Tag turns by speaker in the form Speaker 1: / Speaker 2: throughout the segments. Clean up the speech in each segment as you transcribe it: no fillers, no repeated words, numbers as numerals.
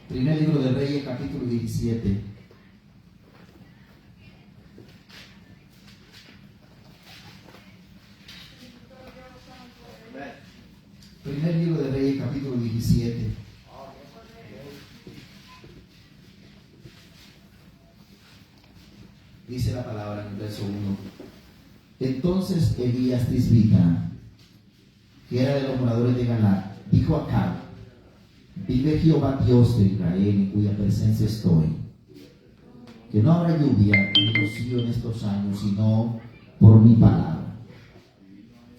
Speaker 1: Primer libro de Reyes, capítulo 17. Primer libro de Reyes, capítulo 17. Dice la palabra en el verso 1. Entonces Elías Tisbita, que era de los moradores de Galaad, dijo a Acab: vive Jehová Dios de Israel, en cuya presencia estoy, que no habrá lluvia ni rocío en estos años, sino por mi palabra.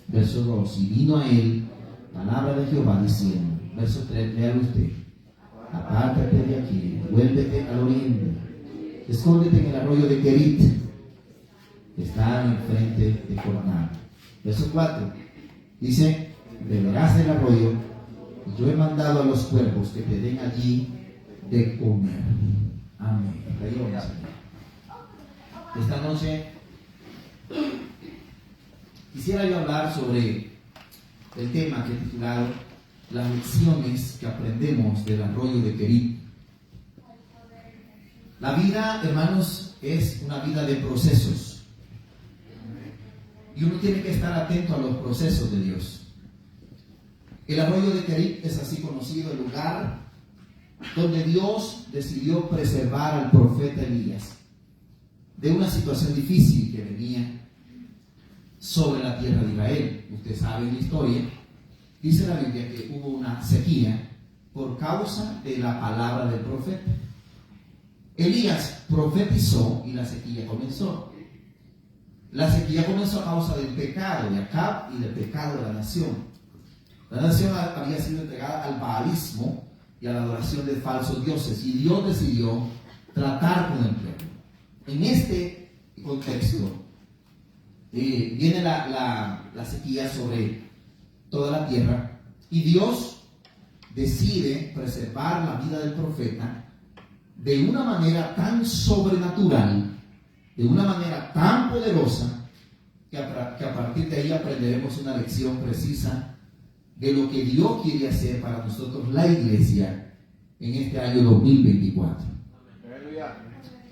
Speaker 1: Verso 2. Y vino a él palabra de Jehová diciendo, verso 3, léalo usted: apártate de aquí, vuélvete al oriente, escóndete en el arroyo de Kerit, que está enfrente de Jordán. Verso 4 dice: beberás del arroyo, y yo he mandado a los cuervos que te den allí de comer. Amén. Esta noche quisiera yo hablar sobre el tema que he titulado las lecciones que aprendemos del arroyo de Kerit. La vida, hermanos, es una vida de procesos. Y uno tiene que estar atento a los procesos de Dios. El arroyo de Kerit es así conocido, el lugar donde Dios decidió preservar al profeta Elías de una situación difícil que venía sobre la tierra de Israel. Usted sabe la historia. Dice la Biblia que hubo una sequía por causa de la palabra del profeta. Elías profetizó y la sequía comenzó. La sequía comenzó a causa del pecado de Acab y del pecado de la nación. La nación había sido entregada al baalismo y a la adoración de falsos dioses, y Dios decidió tratar con el pueblo. En este contexto viene la sequía sobre toda la tierra, y Dios decide preservar la vida del profeta de una manera tan sobrenatural, de una manera tan poderosa, que a partir de ahí aprenderemos una lección precisa de lo que Dios quiere hacer para nosotros, la iglesia, en este año 2024.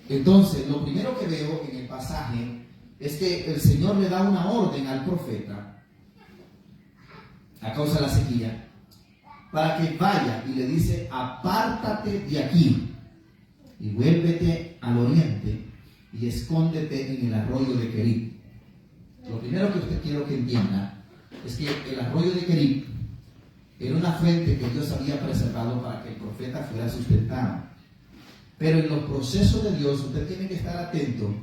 Speaker 1: Entonces, lo primero que veo en el pasaje es que el Señor le da una orden al profeta a causa de la sequía, para que vaya, y le dice: apártate de aquí y vuélvete al oriente y escóndete en el arroyo de Kerit. Lo primero que usted quiero que entienda es que el arroyo de Kerit era una fuente que Dios había preservado para que el profeta fuera sustentado. Pero en los procesos de Dios usted tiene que estar atento,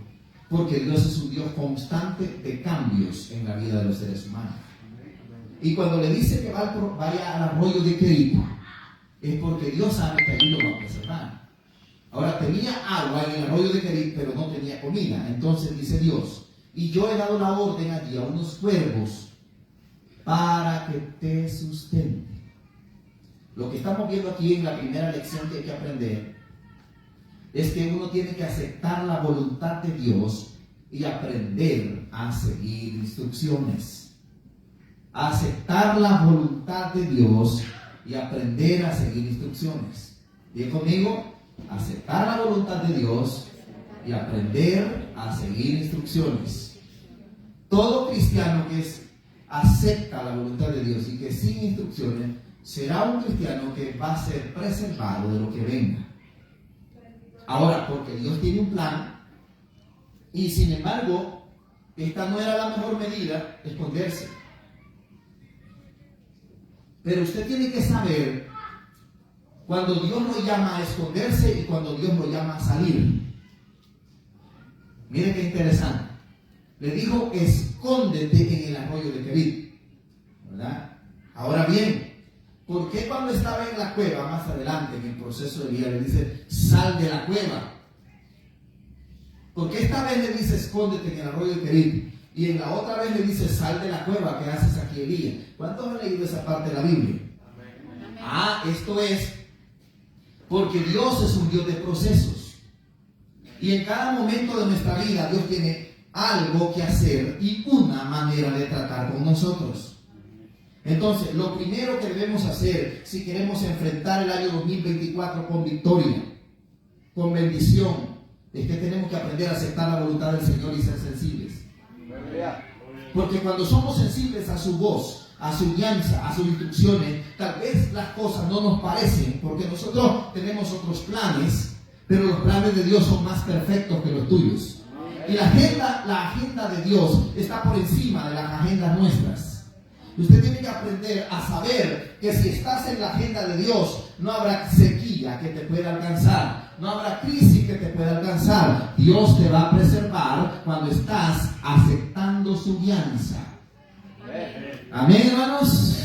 Speaker 1: porque Dios es un Dios constante de cambios en la vida de los seres humanos. Y cuando le dice que vaya al arroyo de Kerit, es porque Dios sabe que allí lo va a preservar. Ahora, tenía agua en el arroyo de Kerit, pero no tenía comida. Entonces dice Dios: y yo he dado la orden allí a unos cuervos para que te sustenten. Lo que estamos viendo aquí en la primera lección que hay que aprender es que uno tiene que aceptar la voluntad de Dios y aprender a seguir instrucciones. Aceptar la voluntad de Dios y aprender a seguir instrucciones. Diga conmigo: aceptar la voluntad de Dios y aprender a seguir instrucciones. Todo cristiano que acepta la voluntad de Dios y que sigue instrucciones será un cristiano que va a ser preservado de lo que venga. Ahora, porque Dios tiene un plan, y sin embargo, esta no era la mejor medida, esconderse. Pero usted tiene que saber cuando Dios lo llama a esconderse y cuando Dios lo llama a salir. Mire qué interesante. Le dijo: escóndete en el arroyo de Kerit, ¿verdad? Ahora bien, ¿por qué cuando estaba en la cueva, más adelante en el proceso de Elías, le dice: sal de la cueva? ¿Por qué esta vez le dice: escóndete en el arroyo de Kerit? Y en la otra vez le dice: sal de la cueva. ¿Qué haces aquí, Elías? ¿Cuántos han leído esa parte de la Biblia? Amén. Esto es porque Dios es un Dios de procesos. Y en cada momento de nuestra vida Dios tiene algo que hacer y una manera de tratar con nosotros. Entonces, lo primero que debemos hacer si queremos enfrentar el año 2024 con victoria, con bendición, es que tenemos que aprender a aceptar la voluntad del Señor y ser sensibles. Porque cuando somos sensibles a su voz, a su guianza, a sus instrucciones, tal vez las cosas no nos parecen, porque nosotros tenemos otros planes, pero los planes de Dios son más perfectos que los tuyos. Y la agenda de Dios está por encima de las agendas nuestras. Usted tiene que aprender a saber que si estás en la agenda de Dios, no habrá sequía que te pueda alcanzar, no habrá crisis que te pueda alcanzar. Dios te va a preservar cuando estás aceptando su guianza. Amén, hermanos.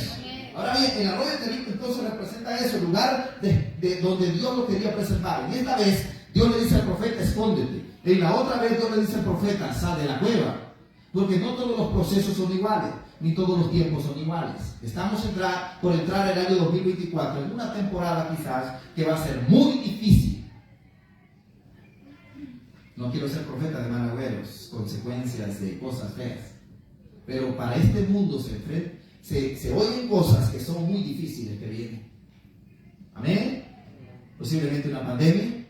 Speaker 1: Ahora bien, el arroyo de Jericó entonces representa eso, el lugar de donde Dios lo quería preservar. Y esta vez Dios le dice al profeta, escóndete. Y la otra vez Dios le dice al profeta, sal de la cueva. Porque no todos los procesos son iguales, ni todos los tiempos son iguales. Estamos por entrar el año 2024 en una temporada quizás que va a ser muy difícil. No quiero ser profeta de managüeros, consecuencias de cosas feas. Pero para este mundo se oyen cosas que son muy difíciles que vienen. Amén. Posiblemente una pandemia,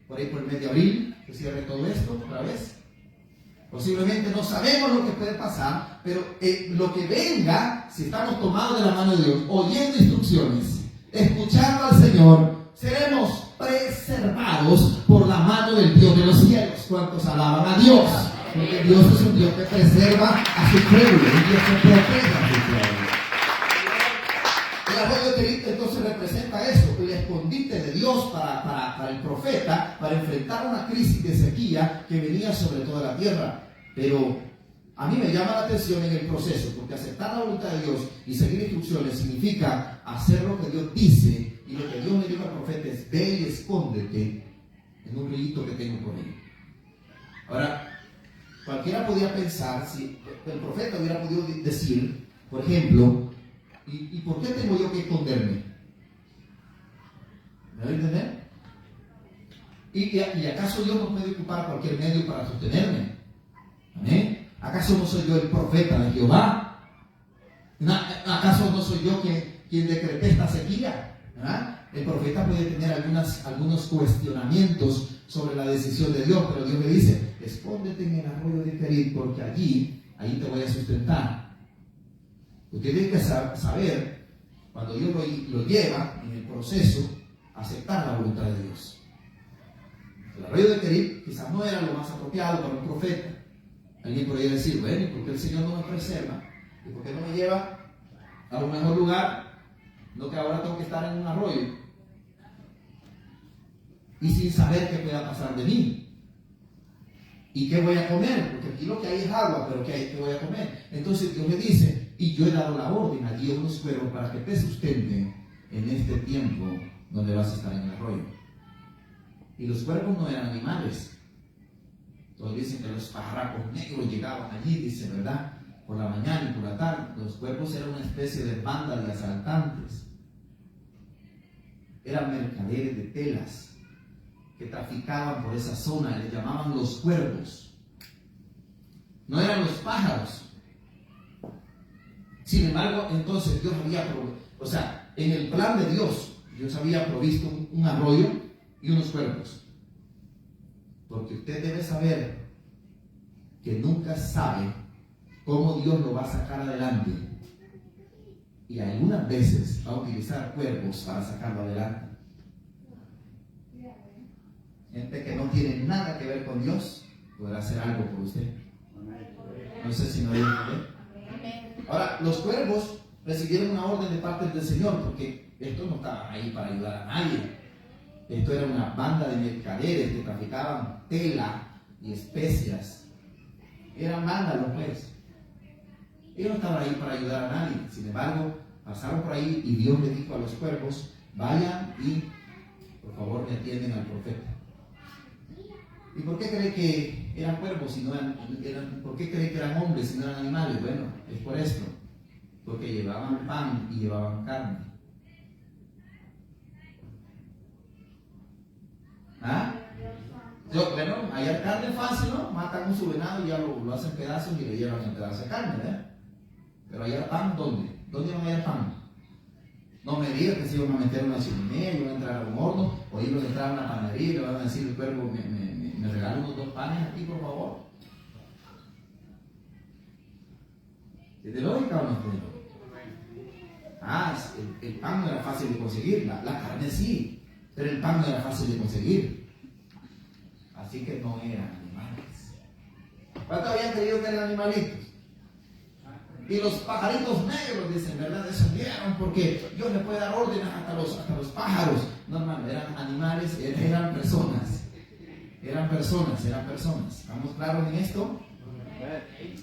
Speaker 1: por ahí por el mes de abril, que cierre todo esto otra vez. Posiblemente no sabemos lo que puede pasar, pero lo que venga, si estamos tomados de la mano de Dios, oyendo instrucciones, escuchando al Señor, seremos preservados por la mano del Dios de los cielos. ¿Cuántos alaban a Dios? Porque Dios es un Dios que preserva a su pueblo, un Dios que protege a su pueblo. El arroyo de Jericó entonces representa eso, el escondite de Dios para el profeta, para enfrentar una crisis de sequía que venía sobre toda la tierra. Pero a mí me llama la atención en el proceso, porque aceptar la voluntad de Dios y seguir instrucciones significa hacer lo que Dios dice, y lo que Dios me dijo al profeta es: ve y escóndete en un rito que tengo por ahí. Ahora, cualquiera podría pensar, si el profeta hubiera podido decir, por ejemplo, ¿y por qué tengo yo que esconderme? ¿Me voy a entender? ¿Y acaso Dios no puede ocupar cualquier medio para sostenerme? ¿Amén? ¿Acaso no soy yo el profeta de Jehová? ¿Acaso no soy yo quien decreté esta sequía? ¿Ah? El profeta puede tener algunos cuestionamientos sobre la decisión de Dios, pero Dios le dice: escóndete en el arroyo de Jericó, porque ahí te voy a sustentar. Usted tiene que saber, cuando Dios lo lleva en el proceso, aceptar la voluntad de Dios. El arroyo de Jericó quizás no era lo más apropiado para un profeta. Alguien podría decir: bueno, ¿y por qué el Señor no me preserva? ¿Y por qué no me lleva a un mejor lugar? No, que ahora tengo que estar en un arroyo y sin saber qué pueda pasar de mí. ¿Y qué voy a comer? Porque aquí lo que hay es agua, pero ¿qué voy a comer? Entonces Dios me dice: y yo he dado la orden allí a unos cuervos para que te sustenten en este tiempo donde vas a estar en el arroyo. Y los cuervos no eran animales. Todos dicen que los pajarracos negros llegaban allí, dice, ¿verdad? Por la mañana y por la tarde. Los cuervos eran una especie de banda de asaltantes. Eran mercaderes de telas que traficaban por esa zona, les llamaban los cuervos. No eran los pájaros. Sin embargo, entonces Dios en el plan de Dios había provisto un arroyo y unos cuervos. Porque usted debe saber que nunca sabe cómo Dios lo va a sacar adelante. Y algunas veces va a utilizar cuervos para sacarlo adelante. Gente que no tiene nada que ver con Dios podrá hacer algo por usted. No sé si no hay entender. Ahora, los cuervos recibieron una orden de parte del Señor, porque esto no estaba ahí para ayudar a nadie. Esto era una banda de mercaderes que traficaban tela y especias. Eran vándalos, pues. Ellos no estaban ahí para ayudar a nadie. Sin embargo, pasaron por ahí y Dios le dijo a los cuervos: vayan y por favor me atienden al profeta. ¿Y por qué cree que eran cuervos y no por qué cree que eran hombres y no eran animales? Bueno, es por esto. Porque llevaban pan y llevaban carne. ¿Ah? Bueno, allá carne fácil, ¿no? Matan un su venado y ya lo hacen pedazos y le llevan el pedazo de carne, ¿verdad? Pero allá pan, ¿dónde? ¿dónde van a ir el pan? No me digas que se iban a meter en una chimenea, iban a entrar a un horno, o iban a entrar a una panadería y le van a decir el cuervo, me regala unos 2 panes aquí, por favor. ¿Es de lógica o no es de lógica? El pan no era fácil de conseguir, la carne sí, pero el pan no era fácil de conseguir. Así que no eran animales. ¿Cuántos habían creído que eran animalitos? Y los pajaritos negros, dicen, ¿verdad? Descendieron porque Dios le puede dar órdenes hasta los pájaros. No, hermano, eran animales, eran personas. Eran personas. ¿Estamos claros en esto?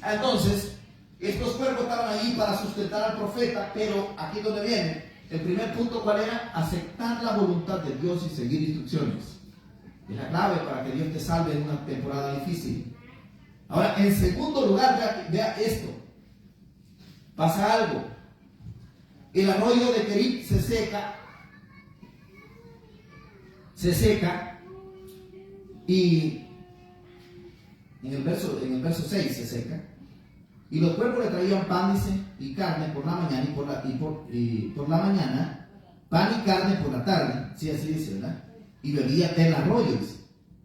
Speaker 1: Entonces, estos cuervos estaban ahí para sustentar al profeta, pero aquí donde viene, el primer punto, ¿cuál era? Aceptar la voluntad de Dios y seguir instrucciones. Es la clave para que Dios te salve en una temporada difícil. Ahora, en segundo lugar, vea esto. Pasa algo. El arroyo de Kerib se seca y en el verso 6 se seca. Y los cuervos le traían pan, dice, y carne por la mañana y por la mañana, pan y carne por la tarde, sí, así dice, ¿verdad? Y bebía del arroyo, dice.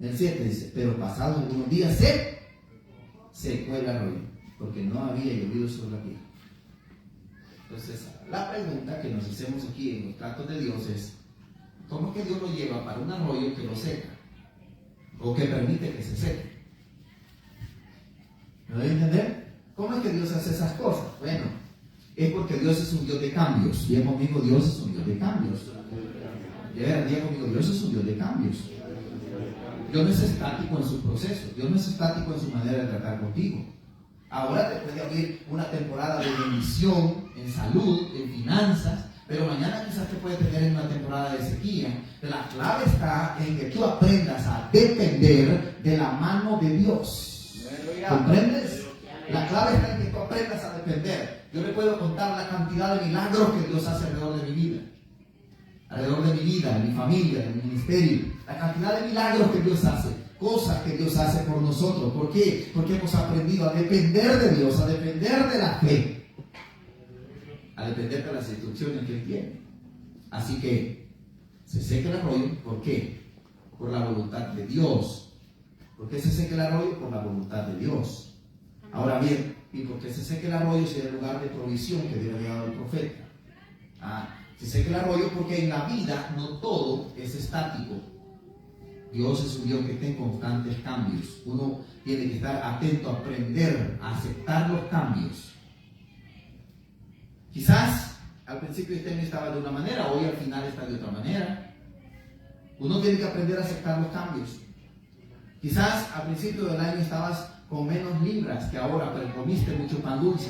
Speaker 1: El 7 dice, pero pasados algunos días se secó el arroyo, porque no había llovido sobre la tierra. Entonces, la pregunta que nos hacemos aquí en los tratos de Dios es, ¿cómo es que Dios lo lleva para un arroyo que lo seca? ¿O que permite que se seque? ¿Me doy a entender? ¿Cómo es que Dios hace esas cosas? Bueno, es porque Dios es un Dios de cambios. Diga conmigo, Dios es un Dios de cambios. Diga conmigo, Dios es un Dios de cambios. Dios no es estático en su proceso. Dios no es estático en su manera de tratar contigo. Ahora te puede abrir una temporada de bendición en salud, en finanzas, pero mañana quizás te puede tener en una temporada de sequía. La clave está en que tú aprendas a depender de la mano de Dios. ¿Comprendes? La clave está en que tú aprendas a depender. Yo le puedo contar la cantidad de milagros que Dios hace alrededor de mi vida. Alrededor de mi vida, de mi familia, de mi ministerio. La cantidad de milagros que Dios hace. Cosas que Dios hace por nosotros. ¿Por qué? Porque hemos aprendido a depender de Dios, a depender de la fe, a depender de las instrucciones que Él tiene. Así que se seca el arroyo. ¿Por qué? Por la voluntad de Dios. ¿Por qué se seca el arroyo? Por la voluntad de Dios. Ahora bien, ¿y por qué se seca el arroyo si es el lugar de provisión que Dios le ha dado al profeta? Se seca el arroyo porque en la vida no todo es estático. Dios es un Dios que está en constantes cambios. Uno tiene que estar atento a aprender a aceptar los cambios. Quizás al principio de este año estaba de una manera, hoy al final está de otra manera. Uno tiene que aprender a aceptar los cambios. Quizás al principio del año estabas con menos libras que ahora, pero comiste mucho pan dulce,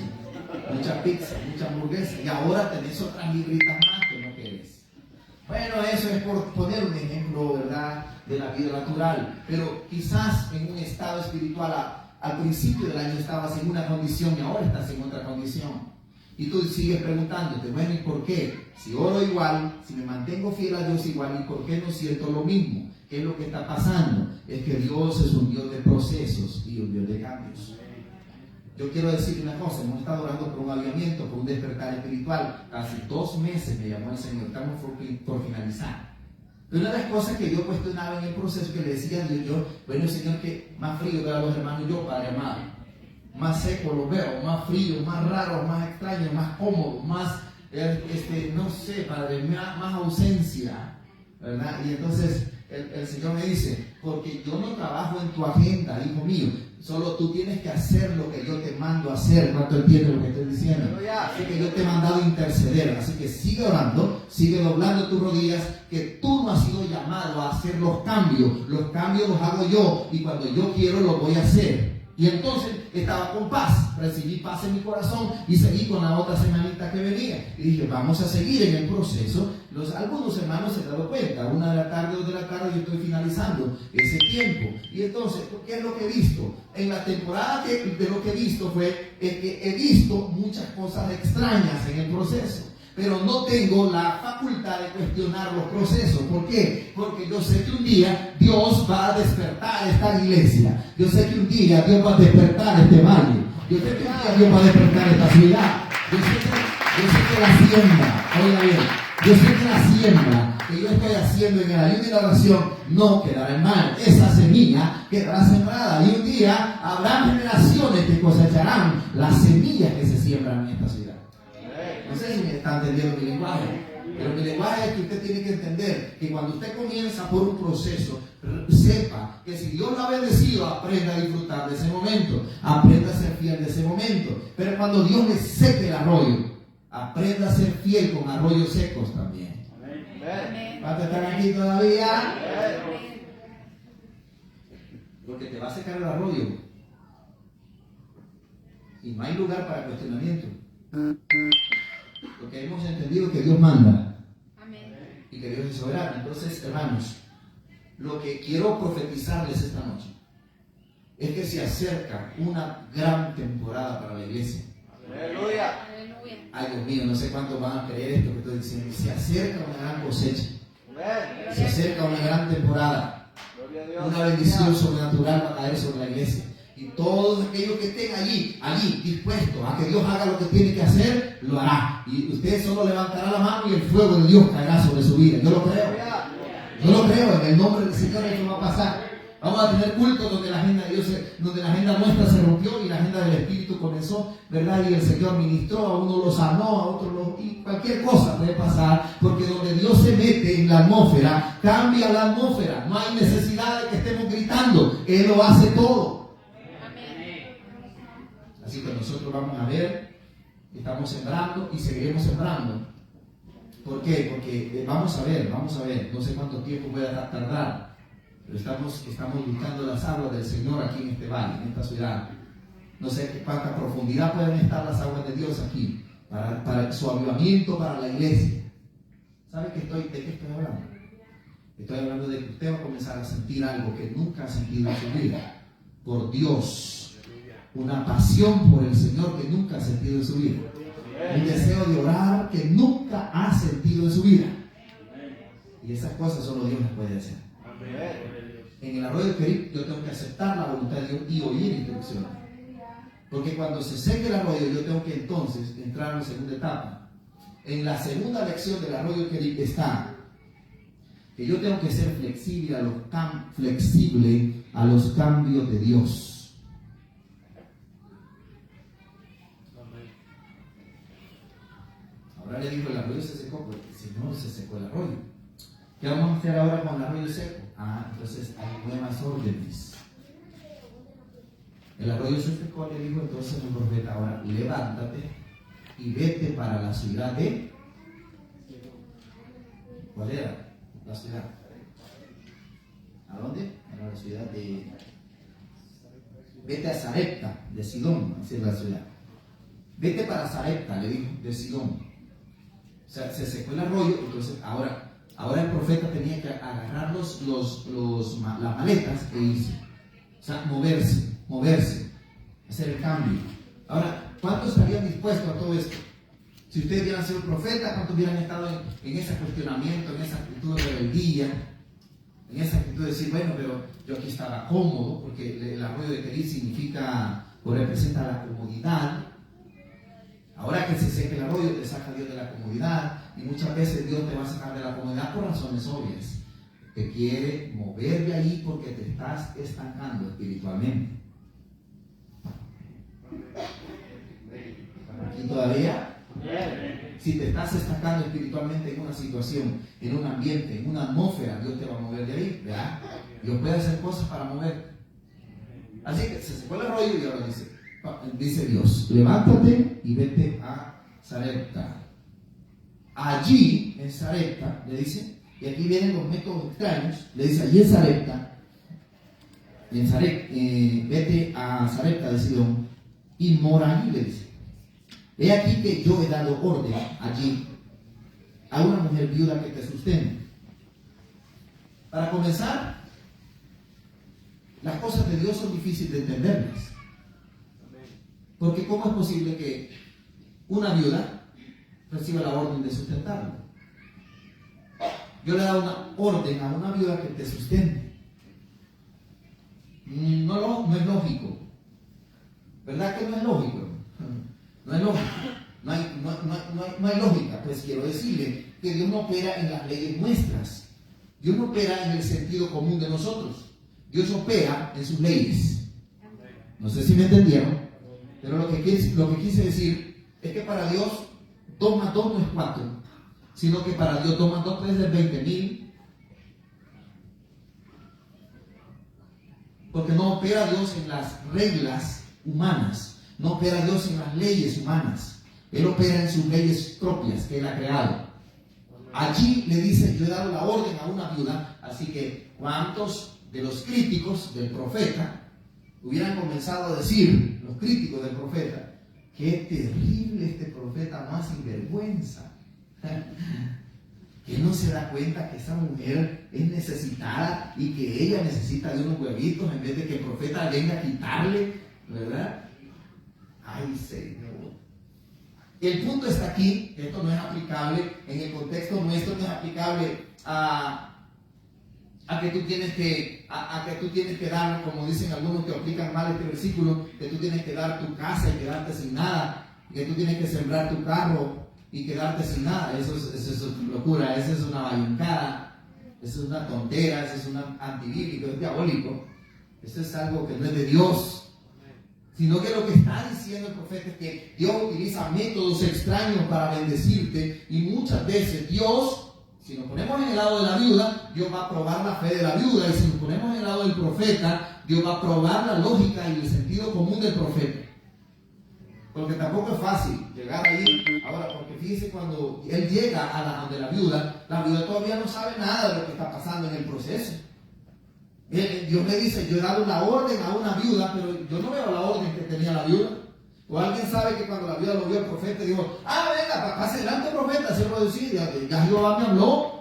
Speaker 1: mucha pizza, mucha hamburguesa, y ahora tenés otras libritas más que no querés. Bueno, eso es por poner un ejemplo, ¿verdad?, de la vida natural. Pero quizás en un estado espiritual al principio del año estabas en una condición y ahora estás en otra condición. Y tú sigues preguntándote, bueno, ¿y por qué? Si oro igual, si me mantengo fiel a Dios igual, ¿y por qué no siento lo mismo? ¿Qué es lo que está pasando? Es que Dios es un Dios de procesos y un Dios de cambios. Yo quiero decir una cosa, hemos estado orando por un avivamiento, por un despertar espiritual. Casi 2 meses me llamó el Señor, estamos por finalizar. Pero una de las cosas que yo cuestionaba en el proceso, que le decía a Dios, bueno, Señor, que más frío veo a los hermanos yo, Padre amado. Más seco los veo, más frío, más raro, más extraño, más cómodo, más, no sé, Padre, más ausencia, ¿verdad? Y entonces el Señor me dice, porque yo no trabajo en tu agenda, hijo mío, solo tú tienes que hacer lo que yo te mando a hacer. ¿Cuánto entiendes lo que estoy diciendo? Así que yo te he mandado a interceder, así que sigue orando, sigue doblando tus rodillas, que tú no has sido llamado a hacer los cambios los hago yo, y cuando yo quiero los voy a hacer. Y entonces estaba con paz, recibí paz en mi corazón y seguí con la otra semanita que venía. Y dije, vamos a seguir en el proceso. Algunos hermanos se han dado cuenta, 1 de la tarde, 2 de la tarde, yo estoy finalizando ese tiempo. Y entonces, ¿qué es lo que he visto? En la temporada de lo que he visto fue que he visto muchas cosas extrañas en el proceso. Pero no tengo la facultad de cuestionar los procesos. ¿Por qué? Porque yo sé que un día Dios va a despertar esta iglesia. Yo sé que un día Dios va a despertar este valle. Yo sé que un día Dios va a despertar esta ciudad. Yo sé que Yo sé que la siembra, oiga bien, yo sé que la siembra que yo estoy haciendo en el ayuno y la oración no quedará en mal. Esa semilla quedará sembrada y un día habrá generaciones que cosecharán las semillas que se siembran en esta ciudad. No sé si me está entendiendo mi lenguaje, pero mi lenguaje es que usted tiene que entender que cuando usted comienza por un proceso, sepa que si Dios lo ha bendecido, aprenda a disfrutar de ese momento, aprenda a ser fiel de ese momento. Pero cuando Dios le seque el arroyo, aprenda a ser fiel con arroyos secos también. ¿Cuántos están aquí todavía? Porque te va a secar el arroyo y no hay lugar para cuestionamiento. Porque hemos entendido que Dios manda y que Dios es soberano. Entonces, hermanos, lo que quiero profetizarles esta noche es que se acerca una gran temporada para la iglesia. ¡Aleluya! Ay, Dios mío, no sé cuántos van a creer esto que estoy diciendo. Se acerca una gran cosecha. Se acerca una gran temporada. Una bendición sobrenatural va a caer sobre la iglesia. Y todos aquellos que estén allí dispuestos a que Dios haga lo que tiene que hacer, lo hará. Y usted solo levantará la mano y el fuego de Dios caerá sobre su vida. Yo lo creo. Yo lo creo. En el nombre del Señor eso va a pasar. Vamos a tener cultos donde la agenda de Dios, donde la agenda nuestra se rompió y la agenda del Espíritu comenzó, ¿verdad? Y el Señor ministró, a uno lo sanó, a otro lo... Y cualquier cosa puede pasar, porque donde Dios se mete en la atmósfera, cambia la atmósfera. No hay necesidad de que estemos gritando. Él lo hace todo. Así que nosotros vamos a ver, estamos sembrando y seguiremos sembrando. ¿Por qué? Porque vamos a ver, no sé cuánto tiempo pueda tardar. Pero estamos buscando las aguas del Señor aquí en este valle, en esta ciudad. No sé cuánta profundidad pueden estar las aguas de Dios aquí, para su avivamiento, para la iglesia. ¿Sabe de qué estoy hablando? Estoy hablando de que usted va a comenzar a sentir algo que nunca ha sentido en su vida, por Dios. Una pasión por el Señor que nunca ha sentido en su vida. Un deseo de orar que nunca ha sentido en su vida. Y esas cosas solo Dios las puede hacer. En el arroyo de Querib yo tengo que aceptar la voluntad de Dios y oír instrucciones. Porque cuando se seque el arroyo, yo tengo que entonces entrar en la segunda etapa. En la segunda lección del arroyo de Querib está que yo tengo que ser flexible a los cambios de Dios. Ahora le digo, el arroyo se secó, porque si no se secó el arroyo. ¿Qué vamos a hacer ahora con el arroyo seco? Entonces hay nuevas órdenes. El arroyo se secó, le dijo entonces el profeta, ahora levántate y vete para la ciudad de... ¿Cuál era la ciudad? ¿A dónde? Era la ciudad de... Vete a Sarepta, de Sidón, así es la ciudad. Vete para Sarepta, le dijo, de Sidón. O sea, se secó el arroyo, entonces ahora el profeta tenía que agarrar las maletas e irse. O sea, moverse, hacer el cambio. Ahora, ¿cuántos estarían dispuestos a todo esto? Si ustedes hubieran sido profetas, ¿cuántos hubieran estado en ese cuestionamiento, en esa actitud de rebeldía, en esa actitud de decir, bueno, pero yo aquí estaba cómodo, porque el arroyo de Querib significa o representa la comodidad. Ahora que se seque el arroyo, te saca Dios de la comodidad, y muchas veces Dios te va a sacar de la comodidad por razones obvias. Te quiere mover de ahí porque te estás estancando espiritualmente. ¿Y todavía? Si te estás estancando espiritualmente en una situación, en un ambiente, en una atmósfera, Dios te va a mover de ahí, ¿verdad? Dios puede hacer cosas para mover. Así que se secó el arroyo y ahora dice Dios, levántate y vete a Sarepta. Allí, en Sarepta, le dice, y aquí vienen los métodos extraños, le dice, allí en Sarepta, vete a Sarepta de Sidón y mora allí, le dice. He aquí que yo he dado orden allí a una mujer viuda que te sustente. Para comenzar, las cosas de Dios son difíciles de entenderlas. Porque ¿cómo es posible que una viuda reciba la orden de sustentarlo? Yo le he dado una orden a una viuda que te sustente. No es lógico. ¿Verdad que no es lógico? No es lógico. no hay lógica. Pues quiero decirle que Dios no opera en las leyes nuestras. Dios no opera en el sentido común de nosotros. Dios opera en sus leyes. No sé si me entendieron, pero lo que quise decir es que para Dios 2 más 2 no es 4, sino que para Dios 2 más 2 puede ser 20,000. Porque no opera Dios en las reglas humanas, no opera Dios en las leyes humanas. Él opera en sus leyes propias que Él ha creado. Allí le dice: yo he dado la orden a una viuda. Así que ¿cuántos de los críticos del profeta hubieran comenzado a decir, los críticos del profeta, qué terrible este profeta más sinvergüenza? Que no se da cuenta que esa mujer es necesitada y que ella necesita de unos huevitos en vez de que el profeta venga a quitarle, ¿verdad? Ay, Señor. El punto está aquí. Esto no es aplicable en el contexto nuestro, no es aplicable a que tú tienes que dar, como dicen algunos que aplican mal este versículo, que tú tienes que dar tu casa y quedarte sin nada, que tú tienes que sembrar tu carro y quedarte sin nada. Eso es locura, eso es una bayuncada, eso es una tontera, eso es una antibíblico, es diabólico. Eso es algo que no es de Dios. Sino que lo que está diciendo el profeta es que Dios utiliza métodos extraños para bendecirte, y muchas veces Dios, si nos ponemos en el lado de la viuda, Dios va a probar la fe de la viuda, y si nos ponemos en el lado del profeta, Dios va a probar la lógica y el sentido común del profeta. Porque tampoco es fácil llegar ahí. Ahora, porque fíjese, cuando él llega a donde la viuda todavía no sabe nada de lo que está pasando en el proceso. Dios le dice: yo he dado la orden a una viuda, pero yo no veo la orden que tenía la viuda. O alguien sabe que cuando la viuda lo vio al profeta, dijo: venga, pase delante, profeta, se lo decía, ya Jehová me habló.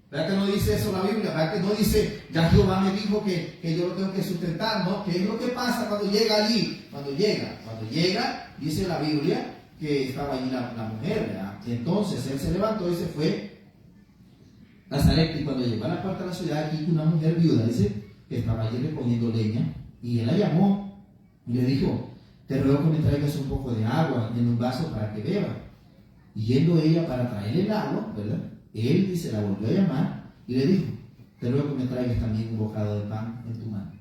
Speaker 1: ¿Verdad que no dice eso la Biblia? ¿Verdad que no dice: ya Jehová me dijo que yo lo tengo que sustentar? ¿No? ¿Qué es lo que pasa cuando llega allí? Cuando llega, dice la Biblia que estaba allí la mujer, ¿verdad? Entonces él se levantó y se fue a Nazaret, y cuando llegó a la puerta de la ciudad, aquí una mujer viuda, dice, que estaba allí recogiendo leña, y él la llamó y le dijo: te ruego que me traigas un poco de agua en un vaso para que beba. Y yendo ella para traerle el agua, ¿verdad?, él, dice, la volvió a llamar y le dijo: te ruego que me traigas también un bocado de pan en tu mano.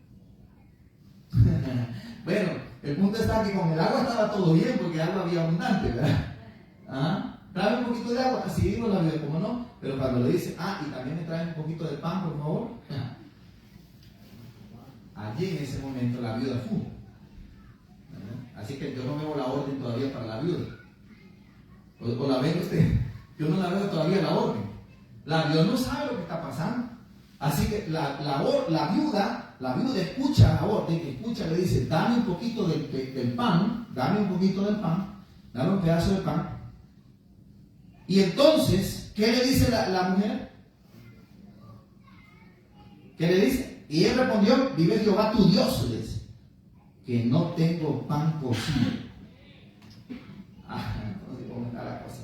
Speaker 1: Bueno, el punto está que con el agua estaba todo bien, porque agua había abundante, ¿verdad? Trae un poquito de agua, así digo la vida, como no, pero cuando le dice: y también me trae un poquito de pan, por favor. Allí en ese momento la viuda fue. Así que yo no veo la orden todavía para la viuda. ¿O la ve usted? Yo no la veo todavía la orden. La viuda no sabe lo que está pasando. Así que la viuda escucha la orden, le dice: dame un poquito del pan, dame un pedazo de pan. Y entonces, ¿qué le dice la mujer? ¿Qué le dice? Y él respondió: vive Jehová tu Dios, le dice, que no tengo pan cocido. No sé cómo está la cosa.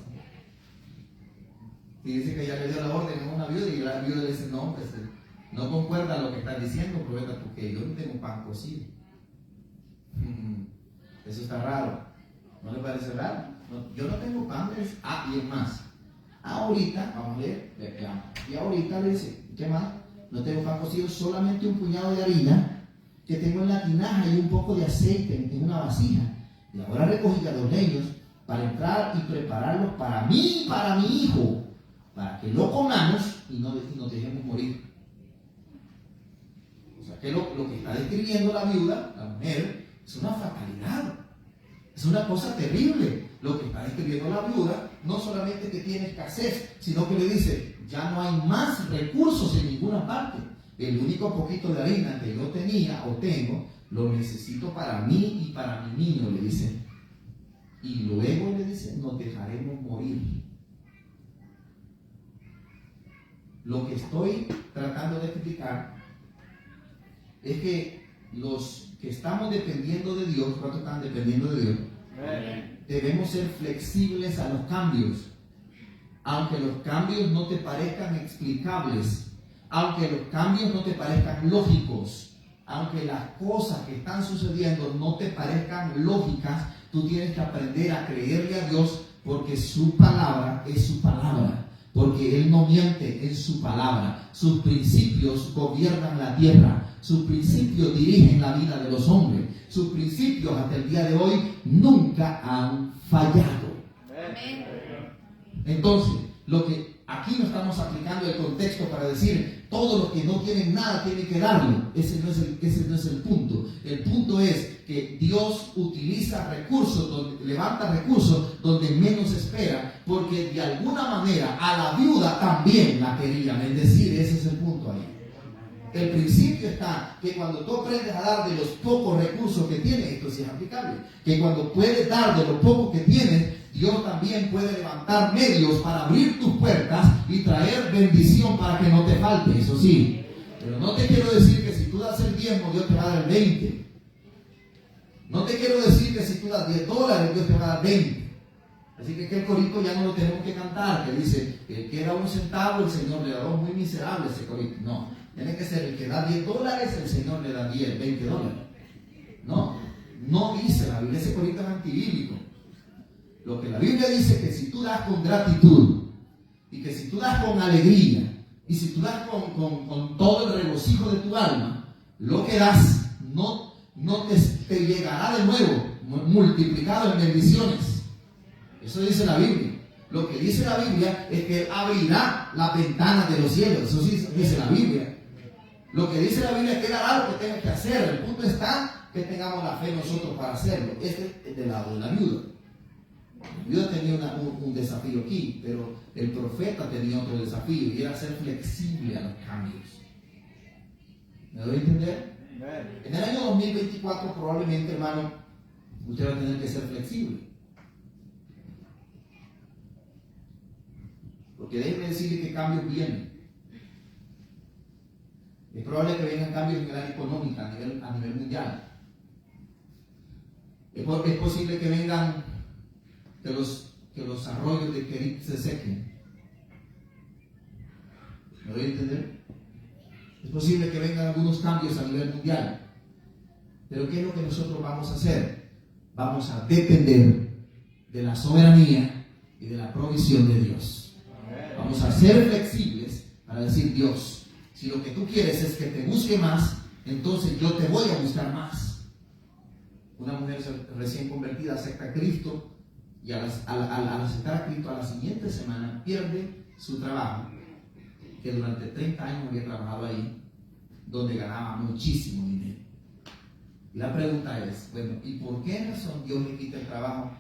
Speaker 1: Y dice que ya le dio la orden a una viuda, y la viuda le dice: no, pues, no concuerda lo que está diciendo, profeta, porque yo no tengo pan cocido. Eso está raro. ¿No le parece raro? No, yo no tengo pan. Y es más, ahorita, vamos a ver, veamos. Y ahorita le dice: ¿qué más? No tengo pan cocido, solamente un puñado de harina que tengo en la tinaja y un poco de aceite en una vasija. Y ahora recogí a los leños para entrar y prepararlos para mí y para mi hijo, para que lo comamos y no nos dejemos morir. O sea que lo que está describiendo la viuda, la mujer, es una fatalidad. Es una cosa terrible. Lo que está describiendo la viuda no solamente que tiene escasez, sino que le dice: ya no hay más recursos en ninguna parte. El único poquito de harina que yo tenía o tengo, lo necesito para mí y para mi niño, le dice. Y luego le dice: nos dejaremos morir. Lo que estoy tratando de explicar es que los que estamos dependiendo de Dios, ¿cuántos están dependiendo de Dios? Debemos ser flexibles a los cambios. Aunque los cambios no te parezcan explicables, aunque los cambios no te parezcan lógicos, aunque las cosas que están sucediendo no te parezcan lógicas, Tú tienes que aprender a creerle a Dios porque su palabra es su palabra. Porque Él no miente en su palabra. Sus principios gobiernan la tierra. Sus principios dirigen la vida de los hombres. Sus principios hasta el día de hoy nunca han fallado.
Speaker 2: Amén.
Speaker 1: Entonces, lo que aquí no estamos aplicando el contexto para decir todos los que no tienen nada tienen que darlo. Ese no es el punto. El punto es que Dios utiliza recursos, levanta recursos donde menos espera, porque de alguna manera a la viuda también la quería bendecir. Ese es el punto ahí. El principio está que cuando tú aprendes a dar de los pocos recursos que tienes, esto sí es aplicable, que cuando puedes dar de lo poco que tienes, Dios también puede levantar medios para abrir tus puertas y traer bendición para que no te falte, eso sí. Pero no te quiero decir que si tú das el diezmo, Dios te va a dar el 20. No te quiero decir que si tú das $10, Dios te va a dar 20. Así que el corito ya no lo tenemos que cantar, que dice que el que da 1 centavo, el Señor le da 2, muy miserable ese corito. No, tiene que ser el que da $10, el Señor le da $20. No dice la Biblia, ese corito es antibíblico. Lo que la Biblia dice es que si tú das con gratitud, y que si tú das con alegría, y si tú das con todo el regocijo de tu alma, lo que das no te llegará de nuevo multiplicado en bendiciones. Eso dice la Biblia. Lo que dice la Biblia es que Él abrirá las ventanas de los cielos. Eso sí dice la Biblia. Lo que dice la Biblia es que Él hará lo que tenga que hacer. El punto está que tengamos la fe nosotros para hacerlo. Este es del lado de la viuda. La viuda tenía un desafío aquí, pero el profeta tenía otro desafío, y era ser flexible a los cambios. ¿Me doy a entender? En el año 2024 probablemente, hermano, usted va a tener que ser flexible. Porque déjeme decirle que cambios vienen. Es probable que vengan cambios en el área económica a nivel mundial. Es posible que vengan que los arroyos de Kerit se sequen. ¿Me doy a entender? Es posible que vengan algunos cambios a nivel mundial. Pero ¿qué es lo que nosotros vamos a hacer? Vamos a depender de la soberanía y de la provisión de Dios. Vamos a ser flexibles para decir: Dios, si lo que tú quieres es que te busque más, entonces yo te voy a buscar más. Una mujer recién convertida acepta a Cristo, y al aceptar a Cristo, a la siguiente semana pierde su trabajo, que durante 30 años había trabajado ahí, donde ganaba muchísimo dinero. Y la pregunta es, bueno, ¿y por qué razón Dios le quita el trabajo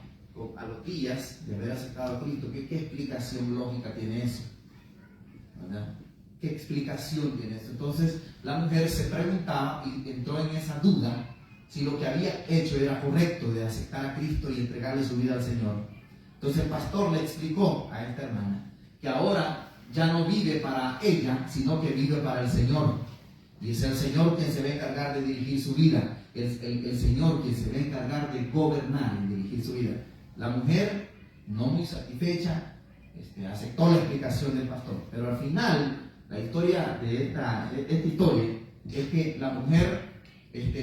Speaker 1: a los días de haber aceptado a Cristo? ¿Qué explicación lógica tiene eso? ¿Verdad? ¿Qué explicación tiene eso? Entonces la mujer se preguntaba y entró en esa duda si lo que había hecho era correcto, de aceptar a Cristo y entregarle su vida al Señor. Entonces el pastor le explicó a esta hermana que ahora ya no vive para ella, sino que vive para el Señor. Y es el Señor quien se va a encargar de dirigir su vida. El Señor quien se va a encargar de gobernar y dirigir su vida. La mujer, no muy satisfecha, aceptó la explicación del pastor. Pero al final, la historia de esta historia es que la mujer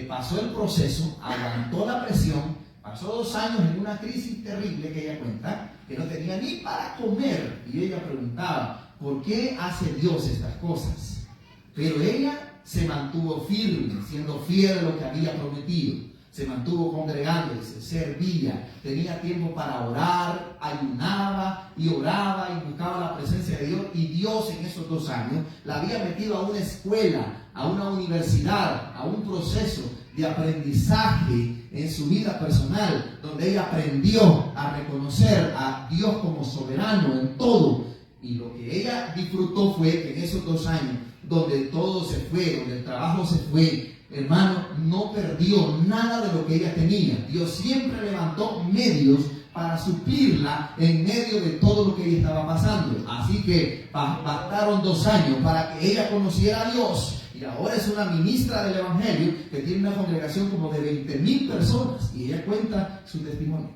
Speaker 1: pasó el proceso, aguantó la presión, pasó 2 años en una crisis terrible que ella cuenta, que no tenía ni para comer. Y ella preguntaba: ¿por qué hace Dios estas cosas? Pero ella se mantuvo firme, siendo fiel a lo que había prometido. Se mantuvo congregándose, servía, tenía tiempo para orar, ayunaba y oraba y buscaba la presencia de Dios. Y Dios en esos 2 años la había metido a una escuela, a una universidad, a un proceso de aprendizaje en su vida personal, donde ella aprendió a reconocer a Dios como soberano en todo. Y lo que ella disfrutó fue que en esos 2 años, donde todo se fue, donde el trabajo se fue, hermano, no perdió nada de lo que ella tenía. Dios siempre levantó medios para suplirla en medio de todo lo que ella estaba pasando. Así que bastaron 2 años para que ella conociera a Dios. Y ahora es una ministra del Evangelio que tiene una congregación como de 20,000 personas. Y ella cuenta su testimonio.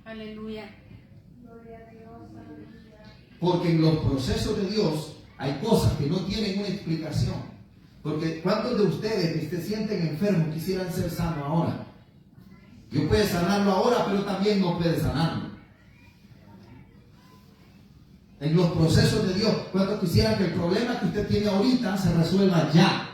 Speaker 2: Aleluya.
Speaker 1: Porque en los procesos de Dios hay cosas que no tienen una explicación. Porque ¿cuántos de ustedes que se sienten enfermos quisieran ser sanos ahora? Dios puede sanarlo ahora, pero también no puede sanarlo. En los procesos de Dios, ¿cuántos quisieran que el problema que usted tiene ahorita se resuelva ya?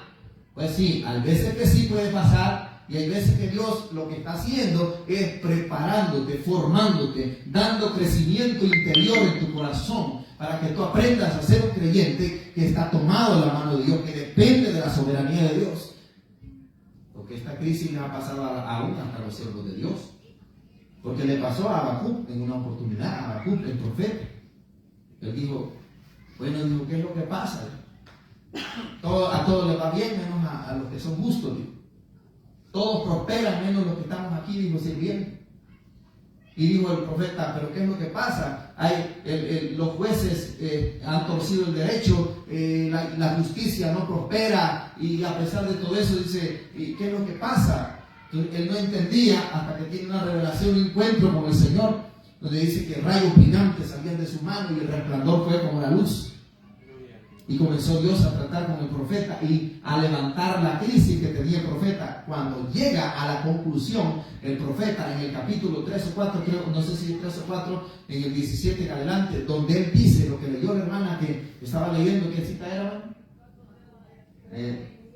Speaker 1: Pues sí, hay veces que sí puede pasar, y hay veces que Dios lo que está haciendo es preparándote, formándote, dando crecimiento interior en tu corazón, para que tú aprendas a ser un creyente que está tomado de la mano de Dios, que depende de la soberanía de Dios. Porque esta crisis le ha pasado aún hasta los siervos de Dios. Porque le pasó a Habacuc en una oportunidad, a Habacuc, el profeta. Él dijo, bueno, dijo, ¿qué es lo que pasa? A todos les va bien, menos a los que son justos. Dijo. Todos prosperan, menos los que estamos aquí, dijo, sirviendo. Y dijo el profeta, ¿pero qué es lo que pasa? Los jueces han torcido el derecho, la justicia no prospera, y a pesar de todo eso dice, ¿y qué es lo que pasa? Entonces, él no entendía hasta que tiene una revelación, un encuentro con el Señor, donde dice que rayos brillantes salían de su mano y el resplandor fue como la luz. Y comenzó Dios a tratar con el profeta y a levantar la crisis que tenía el profeta. Cuando llega a la conclusión, el profeta en el capítulo 3 o 4, creo, no sé si es 3 o 4, en el 17 en adelante, donde él dice lo que leyó la hermana que estaba leyendo, ¿qué cita era?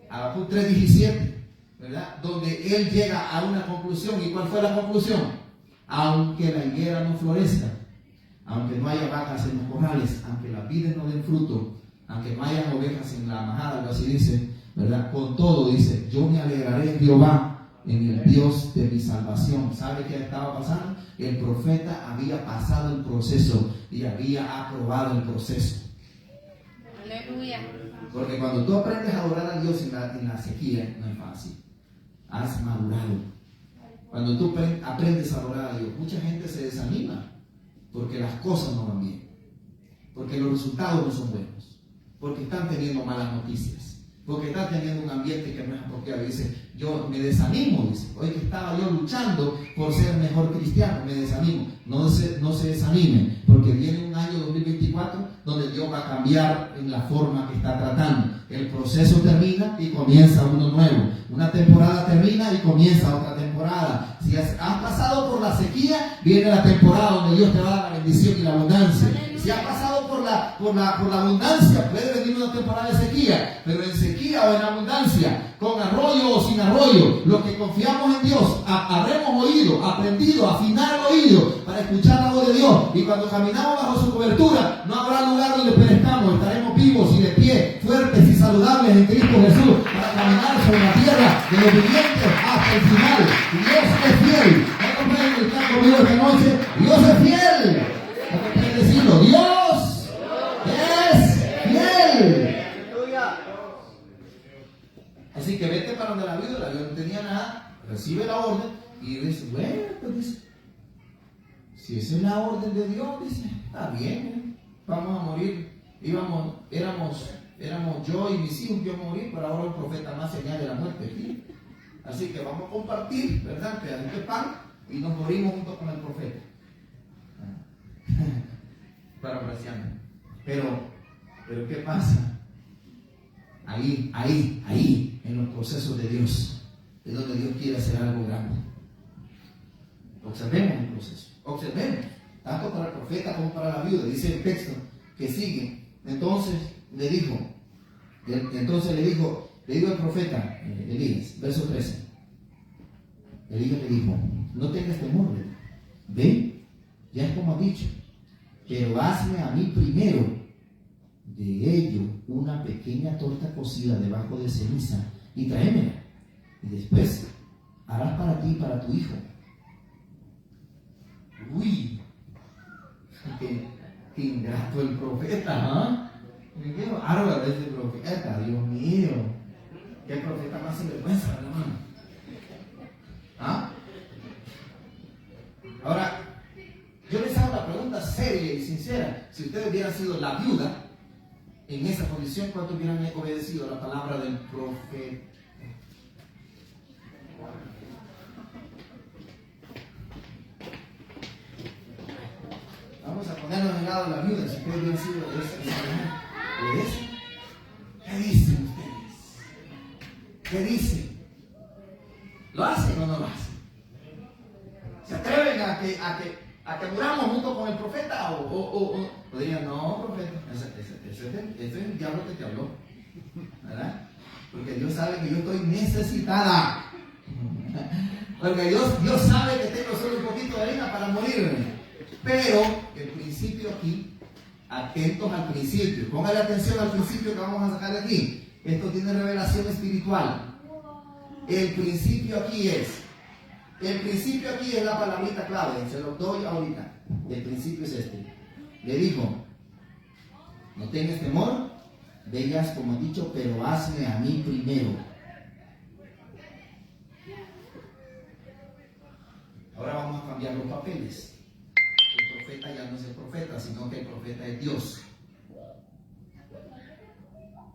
Speaker 1: Habacuc 3:17, ¿verdad? Donde él llega a una conclusión. ¿Y cuál fue la conclusión? Aunque la higuera no florezca, aunque no haya vacas en los corrales, aunque las vides no den fruto, aunque no hayan ovejas en la majada, algo así dice, ¿verdad? Con todo dice, yo me alegraré en Jehová, en el Dios de mi salvación. ¿Sabe qué estaba pasando? El profeta había pasado el proceso y había aprobado el proceso.
Speaker 2: Aleluya.
Speaker 1: Porque cuando tú aprendes a adorar a Dios en la sequía, no es fácil. Has madurado. Cuando tú aprendes a adorar a Dios, mucha gente se desanima porque las cosas no van bien, porque los resultados no son buenos, porque están teniendo malas noticias, porque están teniendo un ambiente que no es apropiado. Y dice, yo me desanimo, dice, hoy que estaba yo luchando por ser mejor cristiano, me desanimo. No se desanimen, porque viene un año 2024 donde Dios va a cambiar en la forma que está tratando. El proceso termina y comienza uno nuevo. Una temporada termina y comienza otra temporada. Si has pasado por la sequía, viene la temporada donde Dios te va a dar la bendición y la abundancia. Si has pasado por la abundancia, puede venir una temporada de sequía, pero en sequía o en abundancia, con arroyo o sin arroyo, los que confiamos en Dios, habremos oído, aprendido, afinar el oído para escuchar la voz de Dios. Y cuando caminamos bajo su cobertura, no habrá lugar donde perezcamos, estaremos vivos y de pie, fuertes y saludables en Cristo Jesús, para caminar sobre la tierra de los vivientes hasta el final. Dios es fiel. ¿Cuántos pueden estar conmigo esta noche? Dios es fiel. ¿Cuántos pueden decirlo? Dios es fiel. Así que vete para donde la viuda no tenía nada, recibe la orden y dice, bueno, pues dice, si esa es la orden de Dios, dice, está bien, vamos a morir. Éramos yo y mis hijos que íbamos a morir, pero ahora el profeta más señal de la muerte aquí. Así que vamos a compartir, ¿verdad? Pedacito de pan y nos morimos junto con el profeta. Parafraseando. Pero ¿qué pasa? Ahí, en los procesos de Dios, es donde Dios quiere hacer algo grande. Observemos el proceso, observemos, tanto para el profeta como para la viuda. Dice el texto que sigue. Entonces le dijo el profeta Elías, verso 13. Elías le dijo, no tengas temor, ve, ya es como ha dicho, pero hazme a mí primero de ello una pequeña torta cocida debajo de ceniza y tráemela, y después harás para ti y para tu hijo. Uy, qué ingrato el profeta, ¿ah? Qué bárbaro ese profeta, Dios mío. Qué profeta más sinvergüenza, hermano. ¿Ah? Ahora, yo les hago una pregunta seria y sincera. Si ustedes hubieran sido la viuda en esa condición, ¿cuánto hubieran obedecido a la palabra del profeta? Vamos a ponernos en el lado de la viuda. Si ustedes hubieran sido esa, ¿qué dicen ustedes? ¿Qué dicen? ¿Lo hacen o no lo hacen? O dirían, no, profeta, ese es el diablo que te habló, ¿verdad? Porque Dios sabe que yo estoy necesitada. Porque Dios sabe que tengo solo un poquito de harina para morirme. Pero el principio aquí, atentos al principio, póngale atención al principio que vamos a sacar de aquí. Esto tiene revelación espiritual. El principio aquí es la palabrita clave, se lo doy ahorita. El principio es este. Le dijo, no tengas temor, vengas como he dicho, pero hazme a mí primero. Ahora vamos a cambiar los papeles. El profeta ya no es el profeta, sino que el profeta es Dios.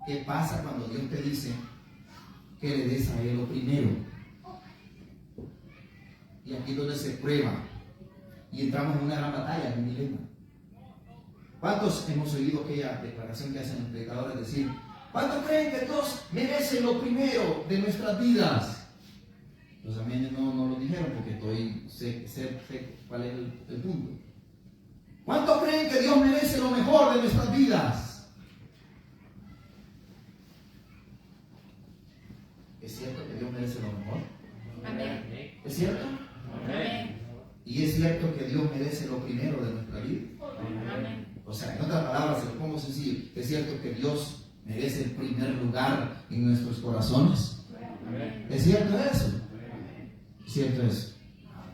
Speaker 1: ¿Qué pasa cuando Dios te dice que le des a Él lo primero? Y aquí es donde se prueba. Y entramos en una gran batalla, en un dilema. ¿Cuántos hemos oído aquella declaración que hacen los predicadores decir, ¿cuántos creen que Dios merece lo primero de nuestras vidas? Los amenes no lo dijeron porque sé cuál es el punto. ¿Cuántos creen que Dios merece lo mejor de nuestras vidas? ¿Es cierto que Dios merece lo mejor?
Speaker 2: Amén.
Speaker 1: ¿Es cierto?
Speaker 2: Amén.
Speaker 1: ¿Y es cierto que Dios merece lo primero de nuestra vida?
Speaker 2: Amén.
Speaker 1: O sea, en otras palabras, se lo pongo sencillo, ¿es cierto que Dios merece el primer lugar en nuestros corazones?
Speaker 2: Amén.
Speaker 1: ¿Es cierto eso? ¿Es cierto eso?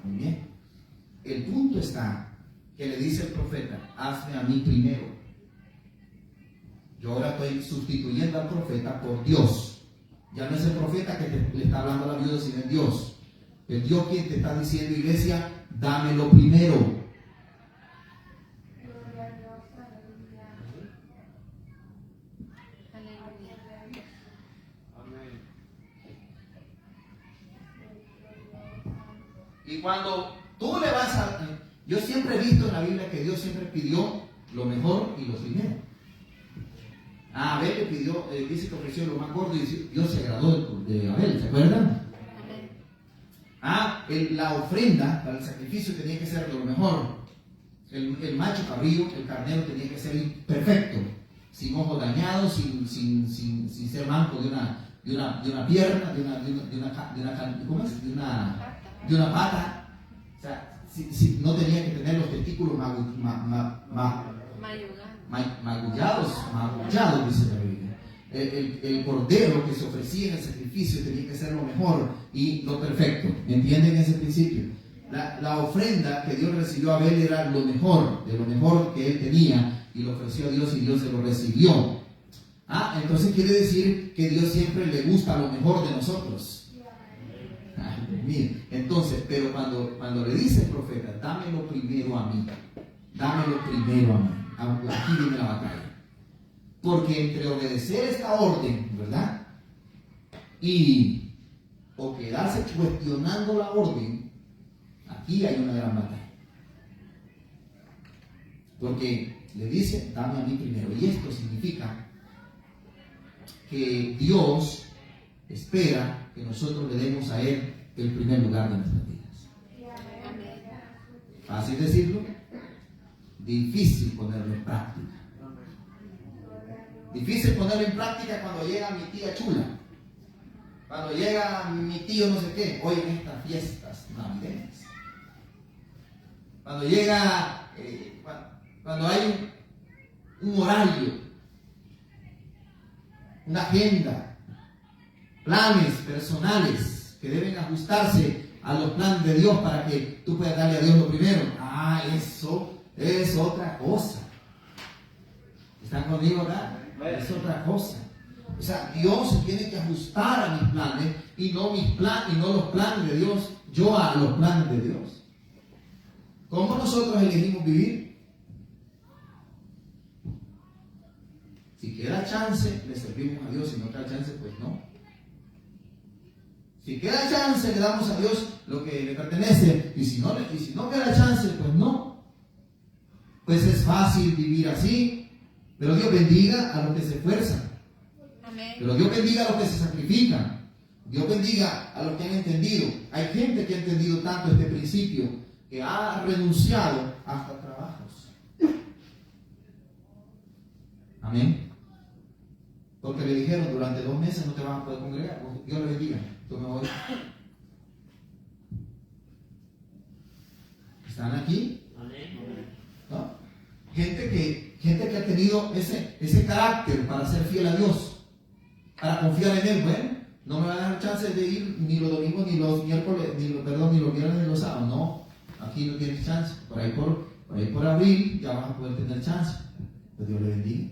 Speaker 1: Muy bien. El punto está que le dice el profeta, hazme a mí primero. Yo ahora estoy sustituyendo al profeta por Dios. Ya no es el profeta que le está hablando a la viuda, sino es Dios. El Dios quien te está diciendo, iglesia, dámelo primero. Y cuando tú le vas a... Yo siempre he visto en la Biblia que Dios siempre pidió lo mejor y lo primero. A Abel le pidió, dice que ofreció lo más gordo y Dios se agradó de Abel, ¿se acuerdan? La ofrenda para el sacrificio tenía que ser lo mejor. El macho cabrío, el carnero tenía que ser perfecto, sin ojos dañados, sin ser manco de una pierna, de una pata. O sea, no tenía que tener los testículos magullados, dice la Biblia. El cordero que se ofrecía en el sacrificio tenía que ser lo mejor y lo perfecto. ¿Entienden ese principio? La ofrenda que Dios recibió a Abel era lo mejor, de lo mejor que él tenía, y lo ofreció a Dios y Dios se lo recibió. Entonces quiere decir que Dios siempre le gusta lo mejor de nosotros. Mire, entonces, pero cuando le dice el profeta, dámelo primero a mí, aquí viene la batalla. Porque entre obedecer esta orden, ¿verdad? O quedarse cuestionando la orden, aquí hay una gran batalla. Porque le dice, dame a mí primero. Y esto significa que Dios espera que nosotros le demos a Él el primer lugar de nuestras vidas. ¿Fácil decirlo? Difícil ponerlo en práctica. Difícil ponerlo en práctica cuando llega mi tía chula, cuando llega mi tío no sé qué, hoy en estas fiestas navideñas, cuando llega, cuando hay un horario, una agenda, planes personales que deben ajustarse a los planes de Dios para que tú puedas darle a Dios lo primero. Eso es otra cosa. ¿Están conmigo acá? Es otra cosa. O sea, Dios se tiene que ajustar a mis planes y no los planes de Dios, yo a los planes de Dios. ¿Cómo nosotros elegimos vivir? Si queda chance, le servimos a Dios. Si no queda chance, pues no. Si queda chance, le damos a Dios lo que le pertenece. Y si no queda chance, pues no. Pues es fácil vivir así. Pero Dios bendiga a los que se esfuerzan. Amén. Pero Dios bendiga a los que se sacrifican. Dios bendiga a los que han entendido. Hay gente que ha entendido tanto este principio que ha renunciado hasta trabajos. Amén. Porque le dijeron, durante 2 meses no te vas a poder congregar. Dios le bendiga. Tú me voy. ¿Están aquí? ¿No? Gente que ha tenido ese carácter para ser fiel a Dios, para confiar en Él. Bueno, no me van a dar chance de ir ni los domingos, ni los miércoles, ni los viernes, ni los sábados. No, aquí no tienes chance. Por ahí por abril ya vas a poder tener chance. Pues Dios le bendiga.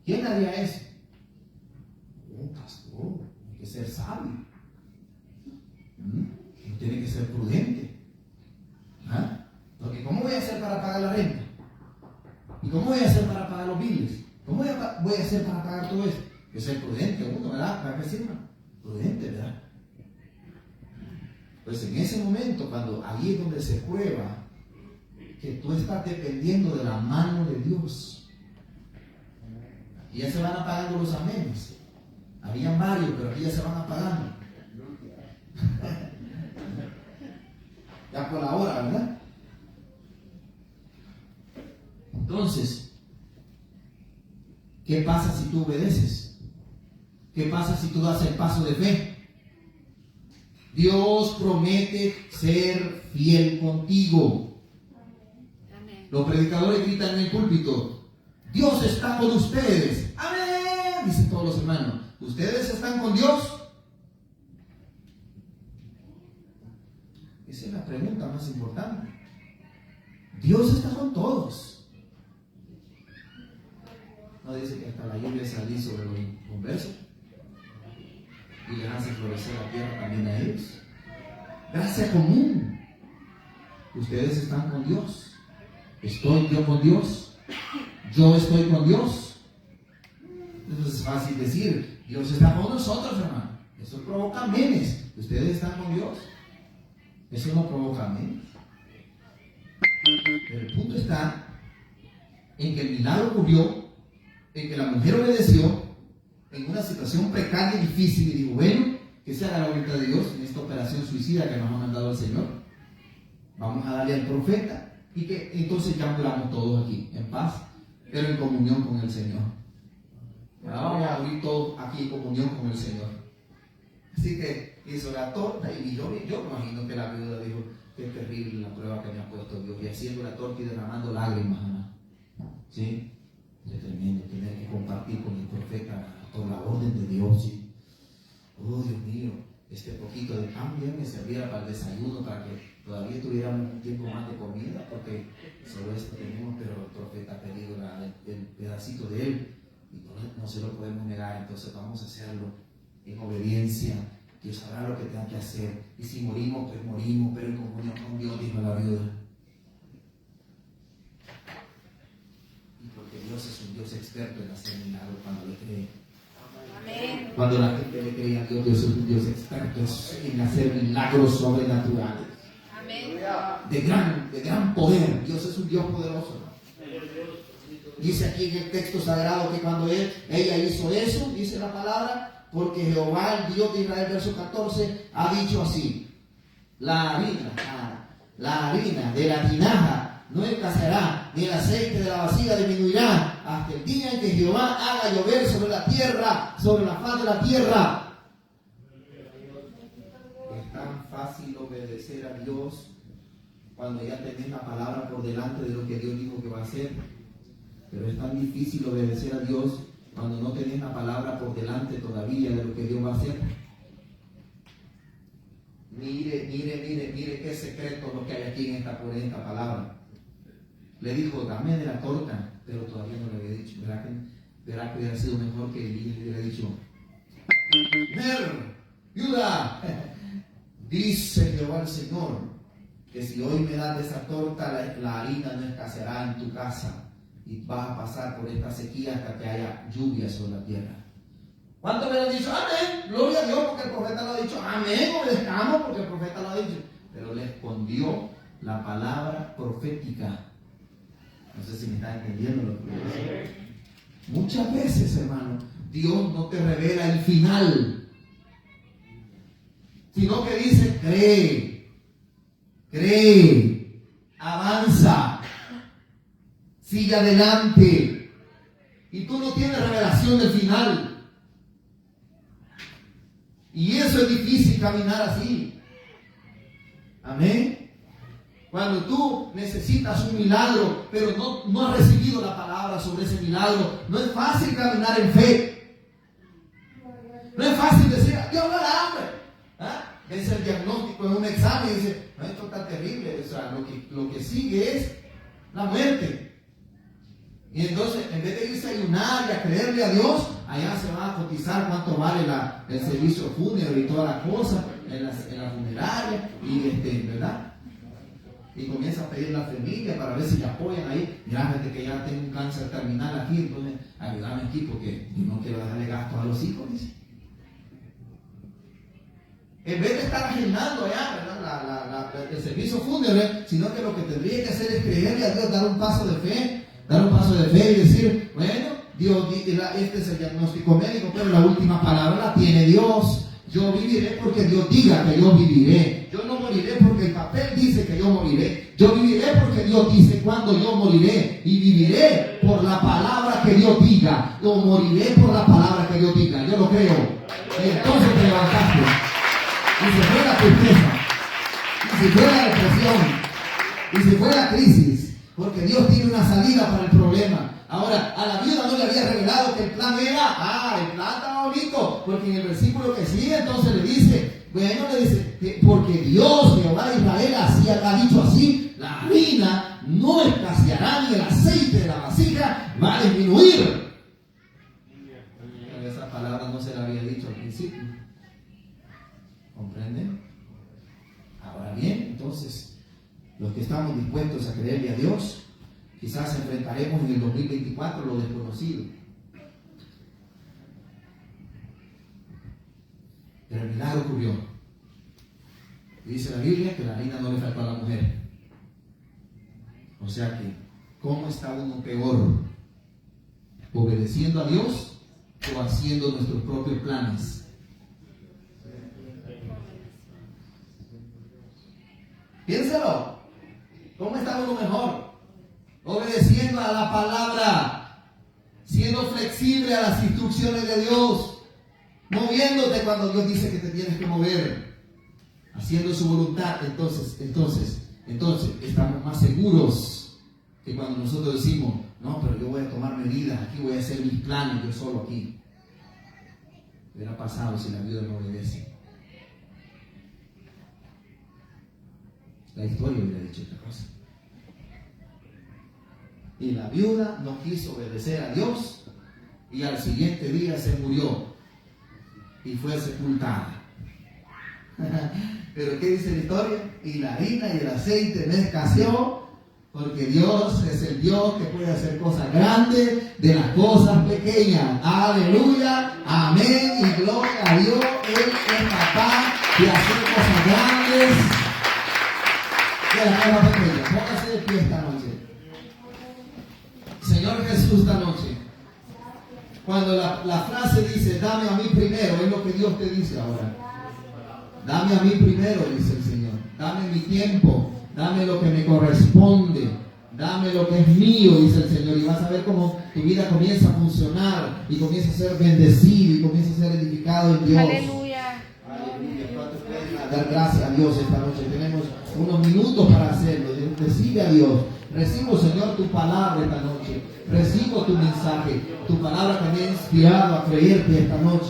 Speaker 1: ¿Quién haría eso? Un pastor. Hay que ser sabio. Tiene que ser prudente. ¿Ah? Porque ¿cómo voy a hacer para pagar la renta? ¿Y cómo voy a hacer para pagar los biles? ¿Cómo voy a hacer para pagar todo eso? Hay que ser prudente uno, ¿verdad? ¿Para qué sirva? Prudente, ¿verdad? Pues en ese momento, cuando ahí es donde se prueba que tú estás dependiendo de la mano de Dios. Y ya se van apagando los amenes. Habían varios, pero aquí ya se van apagando. Ya por la hora, ¿verdad? Entonces, ¿qué pasa si tú obedeces? ¿Qué pasa si tú das el paso de fe? Dios promete ser fiel contigo.
Speaker 2: Amén.
Speaker 1: Los predicadores gritan en el púlpito: Dios está con ustedes. Amén, dicen todos los hermanos. ¿Ustedes están con Dios? Esa es la pregunta más importante. Dios está con todos. ¿No dice que hasta la lluvia salió sobre los conversos y les hace florecer la tierra también a ellos? Gracia común. Ustedes están con Dios. ¿Estoy yo con Dios? ¿Yo estoy con Dios? Entonces es fácil decir, Dios está con nosotros, hermano. Eso provoca amenes. ¿Ustedes están con Dios? Eso no provoca amenes. Pero el punto está en que el milagro ocurrió, en que la mujer obedeció en una situación precaria y difícil, y digo, bueno, que se haga la voluntad de Dios en esta operación suicida que nos ha mandado el Señor. Vamos a darle al profeta y que entonces ya muramos todos aquí en paz, pero en comunión con el Señor. Ahora vamos a abrir todos aquí en comunión con el Señor. Así que hizo la torta y yo me imagino que la viuda dijo: qué terrible la prueba que me ha puesto Dios, y haciendo la torta y derramando lágrimas, hermano. ¿Sí? Es tremendo tener que compartir con el profeta por la orden de Dios. ¿Sí? Oh, Dios mío, este poquito de pan bien me serviera para el desayuno, para que todavía tuviéramos un tiempo más de comida, porque solo esto tenemos, pero el profeta ha pedido el pedacito de él y no se lo podemos negar. Entonces vamos a hacerlo en obediencia. Dios sabrá lo que tenga que hacer, y si morimos, pues morimos, pero en comunión con Dios, dijo la viuda. Y porque Dios es un Dios experto en hacer milagros cuando le cree.
Speaker 2: Amén.
Speaker 1: Cuando la gente le cree a Dios, Dios es un Dios experto en hacer milagros sobrenaturales.
Speaker 2: Amén.
Speaker 1: De gran poder. Dios es un Dios poderoso. Dice aquí en el texto sagrado que cuando ella hizo eso, dice la palabra, porque Jehová, el Dios de Israel, verso 14, ha dicho así: la harina de la tinaja no escaseará, ni el aceite de la vasija disminuirá, hasta el día en que Jehová haga llover sobre la tierra, sobre la faz de la tierra. Es tan fácil obedecer a Dios cuando ya tenés la palabra por delante de lo que Dios dijo que va a hacer, pero es tan difícil obedecer a Dios cuando no tenés la palabra por delante todavía de lo que Dios va a hacer. Mire qué secreto lo que hay aquí en esta palabra. Le dijo: dame de la torta, pero todavía no le había dicho. ¿Verá que hubiera sido mejor que le hubiera dicho: mujer, viuda, dice Jehová el Señor, que si hoy me das de esa torta, la harina no escaseará en tu casa, y vas a pasar por esta sequía hasta que haya lluvia sobre la tierra. ¿Cuántos me han dicho amén? Gloria a Dios, porque el profeta lo ha dicho. Amén, obedezcamos porque el profeta lo ha dicho. Pero le escondió la palabra profética. No sé si me está entendiendo lo que voy a decir. Muchas veces, hermano, Dios no te revela el final, sino que dice: cree, avanza, sigue adelante. Y tú no tienes revelación del final. Y eso es difícil caminar así. Amén. Cuando tú necesitas un milagro, pero no has recibido la palabra sobre ese milagro, no es fácil caminar en fe. No es fácil decir, Dios no da hambre. ¿Ah? Es el diagnóstico en un examen y dice, no, esto está terrible. O sea, lo que sigue es la muerte. Y entonces, en vez de irse a ayunar y a creerle a Dios, allá se va a cotizar cuánto vale el servicio fúnebre y toda la cosa en la funeraria, y ¿verdad? Y comienza a pedir a la familia para ver si le apoyan ahí. Mira, gente que ya tengo un cáncer terminal aquí, entonces ayúdame aquí porque yo no quiero darle gastos a los hijos, dice. En vez de estar agendando allá, ¿verdad? El servicio fúnebre, sino que lo que tendría que hacer es creerle a Dios, dar un paso de fe y decir, bueno, Dios, este es el diagnóstico médico, pero la última palabra la tiene Dios. Yo viviré porque Dios diga que yo viviré. Yo no moriré porque el papel dice que yo moriré. Yo viviré porque Dios dice cuándo yo moriré. Y viviré por la palabra que Dios diga. O moriré por la palabra que Dios diga. Yo lo creo. Entonces te levantaste. Y se fue la tristeza. Y se fue la depresión. Y se fue la crisis. Porque Dios tiene una salida para el problema. Ahora, a la viuda no le había revelado que el plan era, el plan estaba bonito, porque en el versículo que sigue entonces le dice, porque Dios, Jehová de Israel, ha dicho así, la harina no escaseará ni el aceite de la vasija va a disminuir. Pero esa palabra no se la había dicho al principio. ¿Comprenden? Ahora bien, entonces, los que estamos dispuestos a creerle a Dios, quizás enfrentaremos en el 2024 lo desconocido. Pero el milagro ocurrió. Dice la Biblia que la harina no le faltó a la mujer. O sea que, ¿cómo está uno peor? ¿Obedeciendo a Dios o haciendo nuestros propios planes? Piénsalo. ¿Cómo está uno mejor? Obedeciendo a la palabra, siendo flexible a las instrucciones de Dios, moviéndote cuando Dios dice que te tienes que mover, haciendo su voluntad. Entonces estamos más seguros que cuando nosotros decimos, no, pero yo voy a tomar medidas, aquí voy a hacer mis planes, yo solo aquí. ¿Qué hubiera pasado si la viuda no obedece? La historia hubiera dicho otra cosa. Y la viuda no quiso obedecer a Dios y al siguiente día se murió y fue sepultada. Pero ¿qué dice la historia? Y la harina y el aceite no escaseó, porque Dios es el Dios que puede hacer cosas grandes de las cosas pequeñas. Aleluya, amén y gloria a Dios. Él es capaz de hacer cosas grandes de las cosas pequeñas. Póngase de pie esta noche. Señor Jesús, esta noche, cuando la frase dice, dame a mí primero, es lo que Dios te dice ahora. Dame a mí primero, dice el Señor. Dame mi tiempo, dame lo que me corresponde, dame lo que es mío, dice el Señor. Y vas a ver cómo tu vida comienza a funcionar y comienza a ser bendecido y comienza a ser edificado en Dios.
Speaker 2: Aleluya.
Speaker 1: Aleluya. ¿Cuántos pueden dar gracias a Dios esta noche? Tenemos unos minutos para hacerlo. Recibe a Dios. Recibo, Señor, tu palabra esta noche. Recibo tu mensaje. Tu palabra que me ha inspirado a creerte esta noche.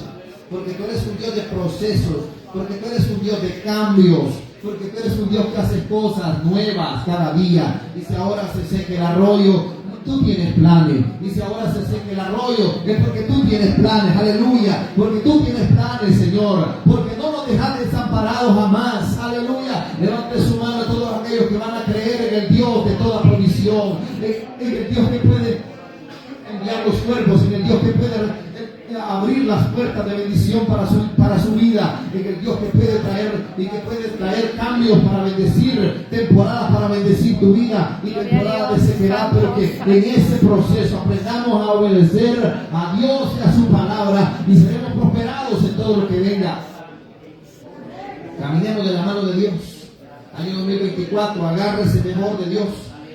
Speaker 1: Porque tú eres un Dios de procesos. Porque tú eres un Dios de cambios. Porque tú eres un Dios que hace cosas nuevas cada día. Dice, ahora se seca el arroyo. Tú tienes planes. Dice, ahora se seca el arroyo. Es porque tú tienes planes. Aleluya. Porque tú tienes planes, Señor. Porque no nos dejas desamparados jamás. Aleluya. Levante su mano a todos aquellos que van a creer en el Dios de toda provisión. En el Dios que puede enviar los cuerpos. En el Dios que puede abrir las puertas de bendición para su vida. En el Dios que puede traer y que puede traer cambios para bendecir, temporadas para bendecir tu vida y temporadas de sequedad, pero que en ese proceso aprendamos a obedecer a Dios y a su palabra y seremos prosperados en todo lo que venga. Caminemos de la mano de Dios. Año 2024, agárrese mejor de Dios.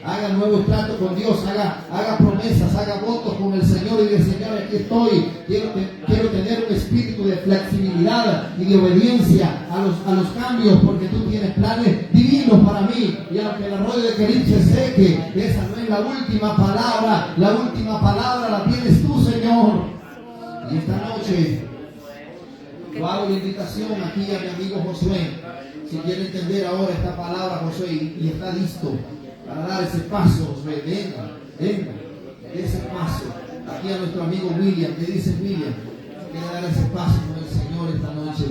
Speaker 1: haga nuevos tratos con Dios, haga promesas, haga votos con el Señor y diga, Señor, aquí estoy, quiero tener un espíritu de flexibilidad y de obediencia a los cambios, porque tú tienes planes divinos para mí. Y aunque el arroyo de Kerit se seque, esa no es la última palabra la tienes tú, Señor. Y esta noche yo hago la invitación aquí a mi amigo Josué, si quiere entender ahora esta palabra, Josué, y está listo para dar ese paso, Josué, venga, ese paso. Aquí a nuestro amigo William, ¿qué dice William? Quiere dar ese paso con el Señor esta noche.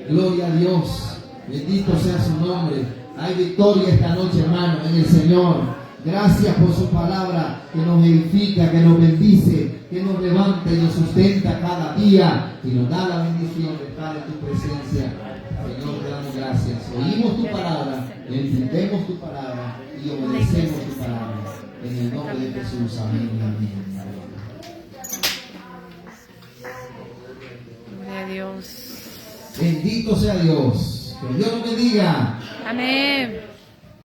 Speaker 1: Gloria a Dios, bendito sea su nombre. Hay victoria esta noche, hermano, en el Señor. Gracias por su palabra que nos edifica, que nos bendice, que nos levanta y nos sustenta cada día y nos da la bendición de estar en tu presencia. Señor, te damos gracias. Oímos tu palabra, entendemos tu palabra y obedecemos tu palabra. En el nombre de Jesús. Amén y amén.
Speaker 2: Gloria a Dios.
Speaker 1: Bendito sea Dios. Que Dios nos bendiga.
Speaker 2: Amén.